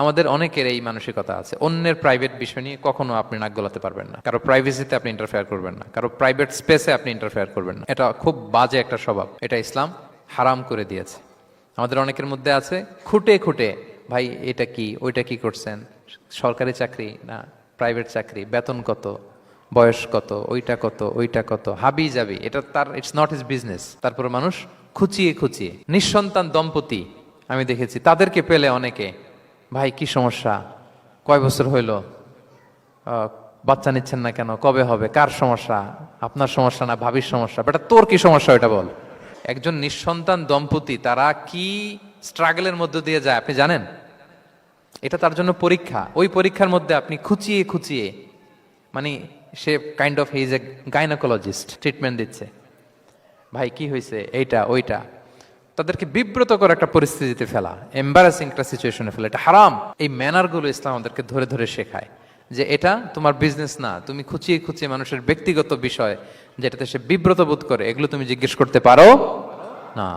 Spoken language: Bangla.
আমাদের অনেকের এই মানসিকতা আছে, অন্যের প্রাইভেট বিষয় নিয়ে কখনো আপনি নাক গলাতে পারবেন না, কারো প্রাইভেসিতে আপনি ইন্টারফেয়ার করবেন না, কারো প্রাইভেট স্পেসে আপনি ইন্টারফেয়ার করবেন না। এটা খুব বাজে একটা স্বভাব, এটা ইসলাম হারাম করে দিয়েছে। আমাদের অনেকের মধ্যে আছে খুঁটে খুঁটে, ভাই এটা কি ওইটা কি করছেন, সরকারি চাকরি না প্রাইভেট চাকরি, বেতন কত, বয়স কত, ওইটা কত ওইটা কত, হাবি যাবি, এটা তার ইটস নট হিজ বিজনেস। তারপরে মানুষ খুঁচিয়ে খুঁচিয়ে নিঃসন্তান দম্পতি আমি দেখেছি, তাদেরকে পেলে অনেকে, ভাই কি সমস্যা, কয় বছর হইল, বাচ্চা নিচ্ছেন না কেন, কবে হবে, কার সমস্যা, আপনার সমস্যা না ভাবির সমস্যা, বেটা তোর কি সমস্যা ওইটা বল। একজন নিঃসন্তান দম্পতি তারা কি স্ট্রাগলের মধ্য দিয়ে যায় আপনি জানেন? এটা তার জন্য পরীক্ষা, ওই পরীক্ষার মধ্যে আপনি খুঁচিয়ে খুঁচিয়ে, মানে সে kind of his a gynaecologist, treatment দিচ্ছে, ভাই কি হয়েছে এইটা ওইটা, তাদেরকে বিব্রত করে একটা পরিস্থিতিতে ফেলা, এম্বারাসিং একটা সিচুয়েশনে ফেলা, এটা হারাম। এই ম্যানারগুলো ইসলাম আমাদেরকে ধরে ধরে শেখায় যে এটা তোমার বিজনেস না, তুমি খুঁচিয়ে খুঁচিয়ে মানুষের ব্যক্তিগত বিষয় যেটাতে সে বিব্রত বোধ করে, এগুলো তুমি জিজ্ঞেস করতে পারো না।